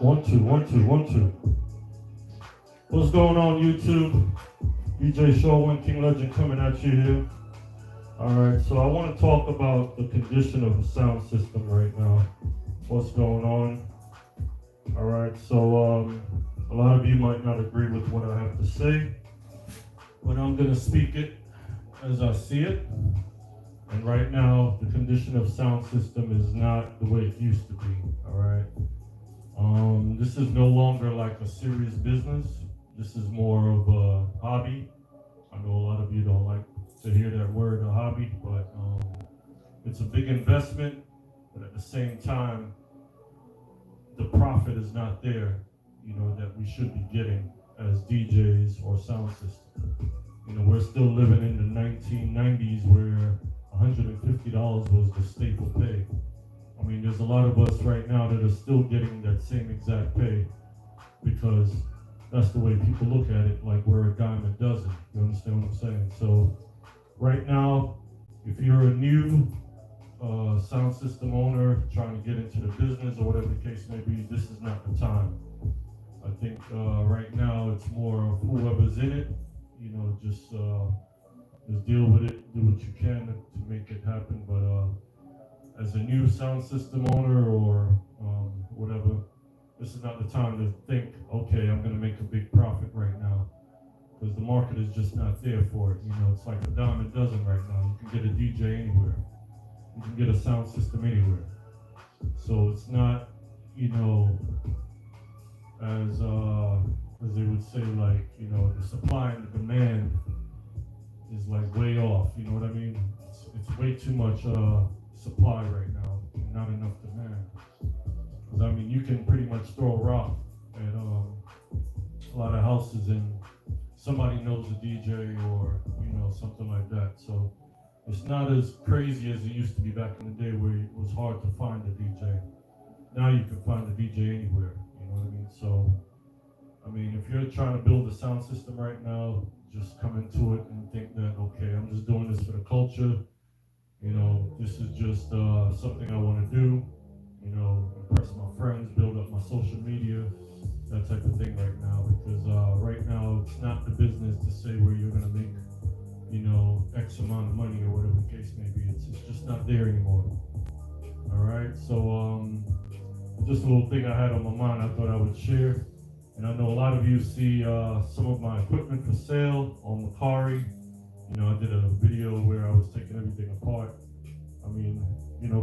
One, two, one, two, one, two. What's going on, YouTube? DJ Showman, King Legend coming at you here. Alright, so I want to talk about the condition of the sound system right now. What's going on? Alright, so a lot of you might not agree with what I have to say, but I'm going to speak it as I see it. And right now, the condition of sound system is not the way it used to be, alright? This is no longer like a serious business. This is more of a hobby. I know a lot of you don't like to hear that word, a hobby, but it's a big investment, but at the same time, the profit is not there, that we should be getting as DJs or sound system. We're still living in the 1990s where $150 was the staple pay. I mean, there's a lot of us right now that are still getting that same exact pay because that's the way people look at it, like we're a dime a dozen. You understand what I'm saying? So right now, if you're a new sound system owner trying to get into the business or whatever the case may be, this is not the time. I think right now it's more of whoever's in it, just deal with it, do what you can to make it happen. But as a new sound system owner or whatever, this is not the time to think, okay, I'm going to make a big profit right now, because the market is just not there for it. It's like a dime a dozen right now. You can get a DJ anywhere. You can get a sound system anywhere. So it's not, as they would say, like, the supply and the demand is like way off. You know what I mean? It's way too much supply right now and not enough demand. Because I mean, you can pretty much throw a rock at a lot of houses and somebody knows a DJ or something like that. So it's not as crazy as it used to be back in the day where it was hard to find a DJ. Now you can find a DJ anywhere. You know what I mean? So I mean, if you're trying to build a sound system right now, just come into it and think that, okay, I'm just doing this for the culture. This is just something I want to do. Impress my friends, build up my social media, that type of thing right now. Because right now, it's not the business to say where you're going to make, X amount of money or whatever the case may be. It's just not there anymore. All right. So just a little thing I had on my mind I thought I would share. And I know a lot of you see some of my equipment for sale on Macari. I did a video where I was taking everything apart. I mean,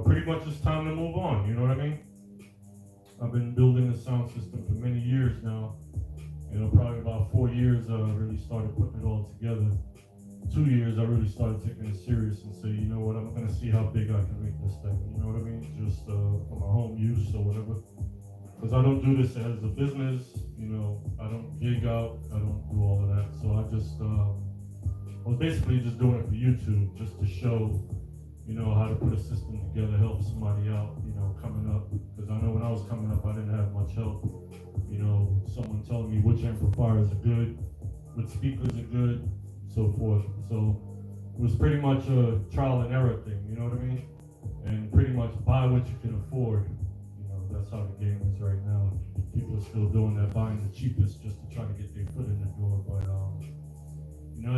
pretty much it's time to move on, you know what I mean? I've been building the sound system for many years now. Probably about 4 years I really started putting it all together. 2 years I really started taking it serious and say, you know what, I'm gonna see how big I can make this thing, you know what I mean? Just for my home use or whatever. Because I don't do this as a business, I don't gig out, I don't do all of that. So I just, I was basically just doing it for YouTube, just to show, how to put a system together, help somebody out, coming up. Because I know when I was coming up, I didn't have much help. Someone telling me which amplifiers are good, which speakers are good, so forth. So it was pretty much a trial and error thing, you know what I mean? And pretty much buy what you can afford. That's how the game is right now. People are still doing that, buying the cheapest just to try to get their foot in the door. But,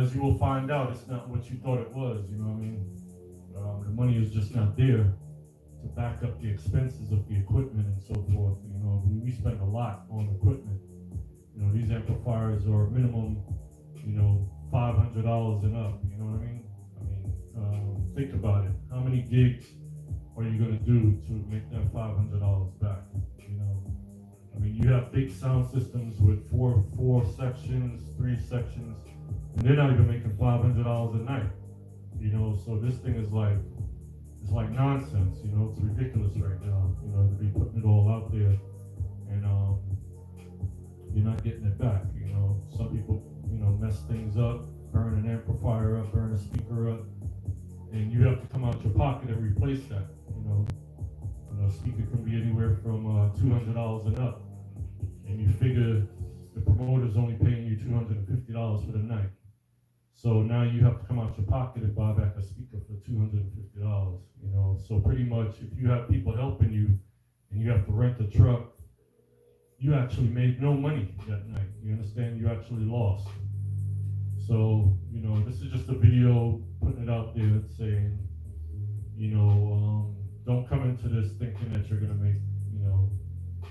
as you will find out, it's not what you thought it was, you know what I mean? The money is just not there to back up the expenses of the equipment and so forth. We spend a lot on equipment. These amplifiers are minimum, $500 and up, you know what I mean? Think about it. How many gigs are you going to do to make that $500 back? You have big sound systems with four sections, 3 sections, and they're not even making $500 a night. So this thing is like, it's like nonsense. It's ridiculous right now. To be putting it all out there, and you're not getting it back. Some people, mess things up, burn an amplifier up, burn a speaker up, and you have to come out your pocket and replace that. A speaker can be anywhere from $200 and up, and you figure the promoter's only paying you $250 for the night. So now you have to come out your pocket and buy back a speaker for $250. So pretty much, if you have people helping you, and you have to rent a truck you actually made no money that night. You understand? You actually lost. So, this is just a video putting it out there saying, don't come into this thinking that you're gonna make,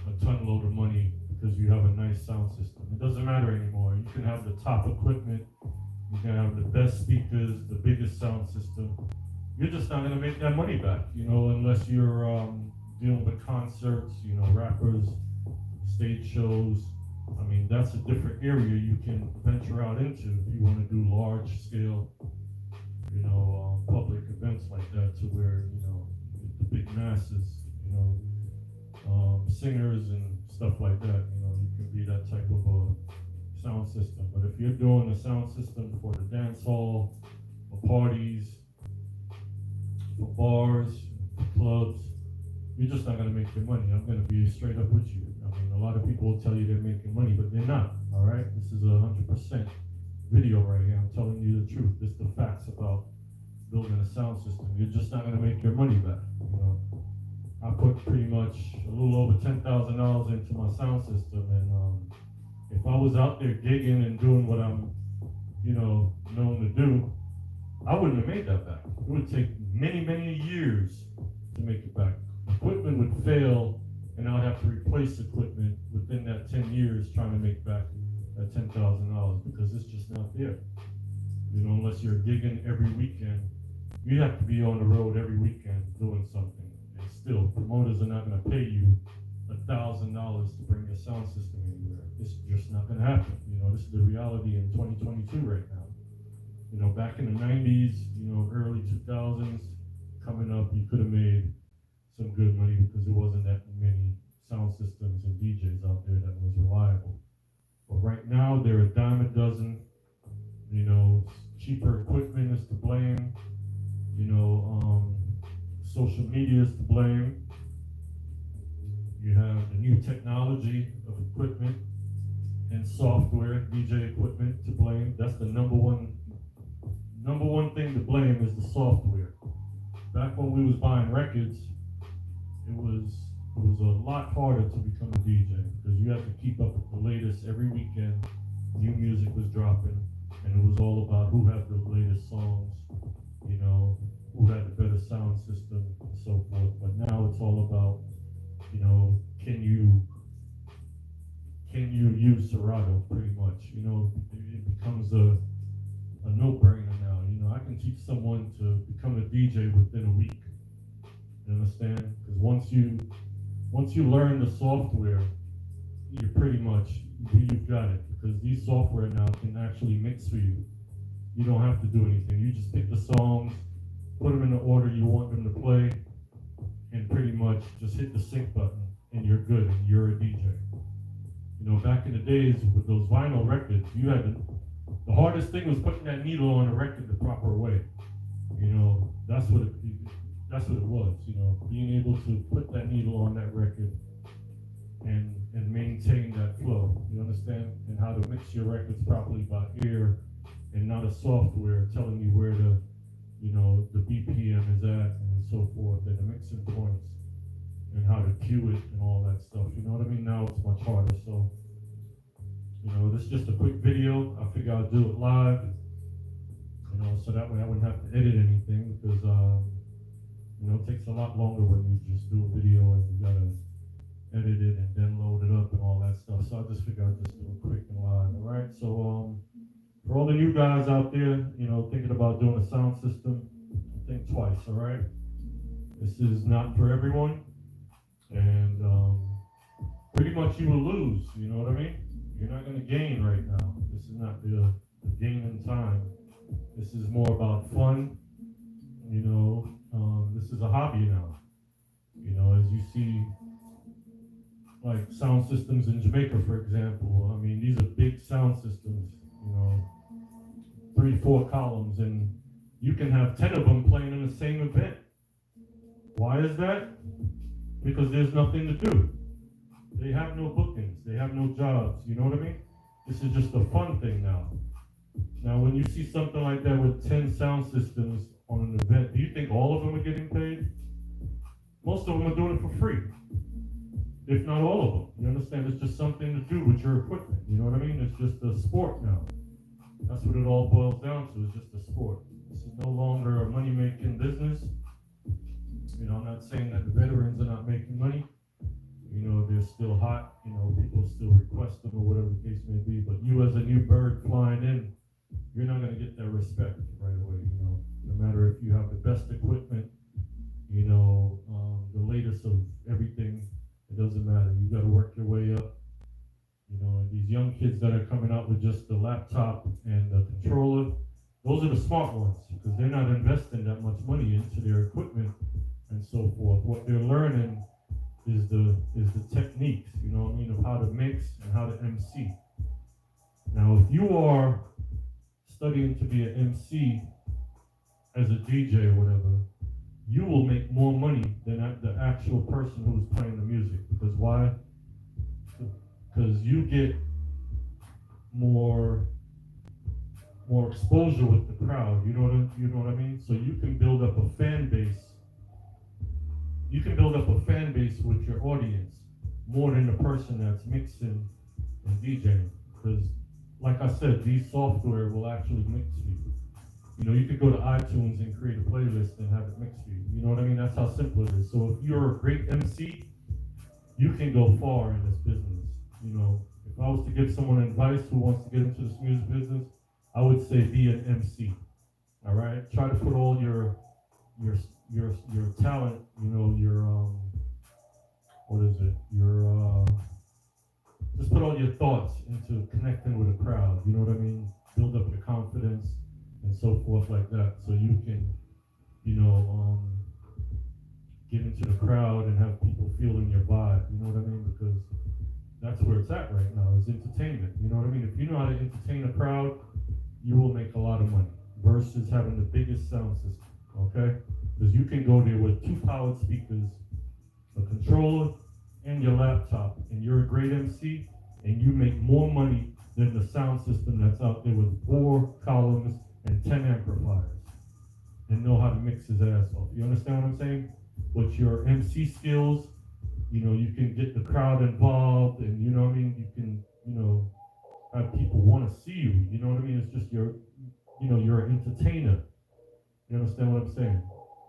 a ton load of money because you have a nice sound system. It doesn't matter anymore. You can have the top equipment, you can have the best speakers, the biggest sound system. You're just not gonna make that money back, unless you're dealing with concerts, rappers, stage shows. I mean, that's a different area you can venture out into if you want to do large scale, public events like that, to where, the big masses, singers and stuff like that, you can be that type of a sound system. But if you're doing a sound system for the dance hall, for parties, for bars, for clubs, you're just not going to make your money. I'm going to be straight up with you. I mean, a lot of people will tell you they're making money, but they're not, all right? This is 100% video right here. I'm telling you the truth. This is the facts about building a sound system. You're just not going to make your money back, I put pretty much a little over $10,000 into my sound system, and if I was out there gigging and doing what I'm, known to do, I wouldn't have made that back. It would take many, many years to make it back. Equipment would fail, and I'd have to replace equipment within that 10 years trying to make back that $10,000 because it's just not there. Unless you're gigging every weekend, you have to be on the road every weekend doing something. And still, promoters are not going to pay you $1,000 to bring your sound system anywhere. It's just not going to happen. This is the reality in 2022 right now. Back in the 90s, early 2000s, coming up, you could have made some good money because there wasn't that many sound systems and DJs out there that was reliable. But right now, they're a dime a dozen. Cheaper equipment is to blame. Social media is to blame. You have the new technology of equipment and software, DJ equipment to blame. That's the number one thing to blame is the software. Back when we was buying records, it was a lot harder to become a DJ because you had to keep up with the latest every weekend. New music was dropping, and it was all about who had the latest songs, who had the better sound system and so forth. But now it's all about, can you use Serato pretty much? It becomes a no-brainer now. I can teach someone to become a DJ within a week. You understand? Because once you learn the software, you're pretty much, you've got it. Because these software now can actually mix for you. You don't have to do anything. You just pick the songs, put them in the order you want them to play, and pretty much just hit the sync button, and you're good, and you're a DJ. Back in the days with those vinyl records, the hardest thing was putting that needle on the record the proper way. That's what it was. Being able to put that needle on that record and maintain that flow. You understand? And how to mix your records properly by ear and not a software telling you where the BPM is at and so forth, and the mixing points and how to cue it and all that stuff. You know what I mean? Now it's much harder. So, this is just a quick video. I figure I'll do it live, so that way I wouldn't have to edit anything because, it takes a lot longer when you just do a video and you gotta edit it and then load it up and all that stuff. So I just figured I'd just do it quick and live. All right. So for all the new guys out there, thinking about doing a sound system, think twice. All right. This is not for everyone, and pretty much you will lose. You know what I mean? You're not going to gain right now. This is not the gain in time. This is more about fun. This is a hobby now. As you see, like sound systems in Jamaica, for example. I mean, these are big sound systems. 3-4 columns, and you can have 10 of them playing in the same event. Why is that? Because there's nothing to do. They have no bookings. They have no jobs. You know what I mean? This is just a fun thing now. Now, when you see something like that with 10 sound systems on an event, do you think all of them are getting paid? Most of them are doing it for free. if not all of them. You understand? It's just something to do with your equipment. You know what I mean? It's just a sport now. That's what it all boils down to. It's just a sport. This is no longer a money-making business. You know, I'm not saying that the veterans are not making money. You know, they're still hot. You know, people still request them or whatever the case may be. But you as a new bird flying in, you're not going to get that respect right away. You know, no matter if you have the best equipment, you know, the latest of everything, it doesn't matter. You got to work your way up. You know, and these young kids that are coming out with just the laptop and the controller, those are the smart ones because they're not investing that much money into their equipment and so forth. What they're learning is the techniques, you know what I mean, of how to mix and how to MC. Now, if you are studying to be an MC as a DJ or whatever, you will make more money than the actual person who's playing the music. Because why? Because you get more exposure with the crowd. You know what I mean? So you can build up a fan base. You can build up a fan base with your audience more than the person that's mixing and DJing. Because, like I said, these software will actually mix for you. You know, you could go to iTunes and create a playlist and have it mix for you. You know what I mean? That's how simple it is. So if you're a great MC, you can go far in this business. You know, if I was to give someone advice who wants to get into this music business, I would say be an MC. All right? Try to put all your talent, you know, just put all your thoughts into connecting with a crowd, you know what I mean? Build up your confidence and so forth like that, so you can, you know, get into the crowd and have people feeling your vibe, you know what I mean? Because that's where it's at right now, is entertainment, you know what I mean? If you know how to entertain a crowd, you will make a lot of money versus having the biggest sound system, okay? Because you can go there with 2 powered speakers, a controller, and your laptop, and you're a great MC, and you make more money than the sound system that's out there with 4 columns and 10 amplifiers, and know how to mix his ass off. You understand what I'm saying? With your MC skills, you know, you can get the crowd involved, and you know what I mean? You can, you know, have people want to see you. You know what I mean? It's just you're an entertainer. You understand what I'm saying?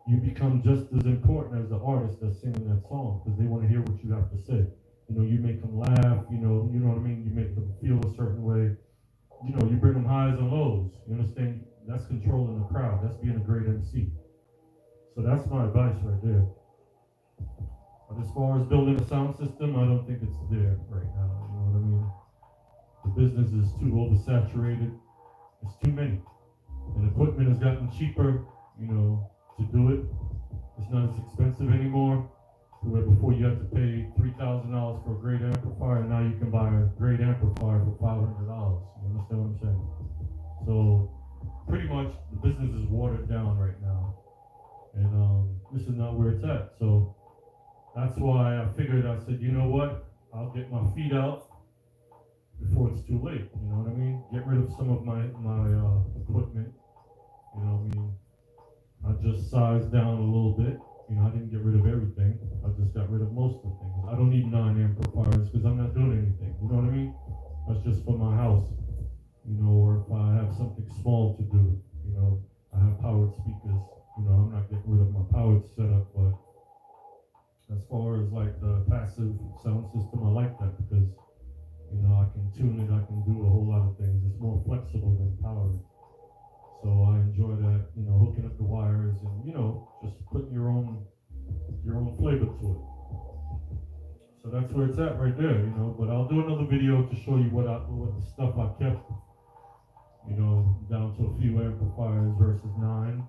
You become just as important as the artist that's singing that song because they want to hear what you have to say. You know, you make them laugh, you know what I mean? You make them feel a certain way. You know, you bring them highs and lows. You understand? That's controlling the crowd. That's being a great MC. So that's my advice right there. But as far as building a sound system, I don't think it's there right now. You know what I mean? The business is too oversaturated. It's too many. And equipment has gotten cheaper, you know, to do it. It's not as expensive anymore. Where before you had to pay $3,000 for a great amplifier, and now you can buy a great amplifier for $500. You understand what I'm saying? So pretty much the business is watered down right now, and this is not where it's at. So that's why I figured, I said, you know what? I'll get my feet out before it's too late. You know what I mean? Get rid of some of my equipment. You know what I mean? I just sized down a little bit. You know, I didn't get rid of everything. I just got rid of most of the things. I don't need 9 amplifiers because I'm not doing anything. You know what I mean? That's just for my house. You know, or if I have something small to do, you know, I have powered speakers. You know, I'm not getting rid of my powered setup, but as far as like the passive sound system, I like that because, you know, I can tune it, I can do a whole lot of things. It's more flexible than powered. So I enjoy that, you know, hooking up the wires and, you know, just putting your own flavor to it. So that's where it's at right there, you know. But I'll do another video to show you what the stuff I kept, you know, down to a few amplifiers versus 9.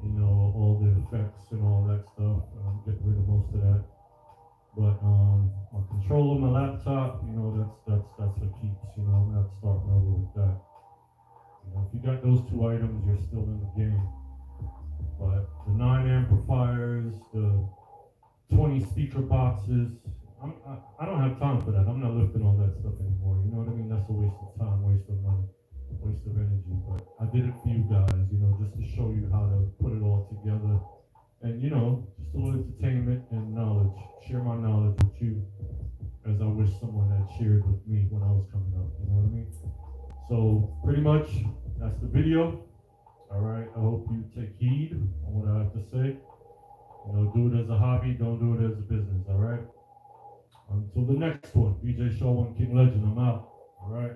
You know, all the effects and all that stuff. I'm getting rid of most of that. But my controller, my laptop, you know, that's what keeps, you know, I'm not starting over with that. You know, if you got those 2 items, you're still in the game. But the 9 amplifiers, the 20 speaker boxes, I don't have time for that. I'm not lifting all that stuff anymore. You know what I mean? That's a waste of time, waste of money, waste of energy. But I did it for you guys, you know, just to show you how to put it all together. And, you know, just a little entertainment and knowledge. Share my knowledge with you. shared with me when I was coming up. You know what I mean? So pretty much that's the video. All right. I hope you take heed on what I have to say. You know, do it as a hobby. Don't do it as a business. All right. Until the next one, BJ Shaw, One King Legend. I'm out. All right.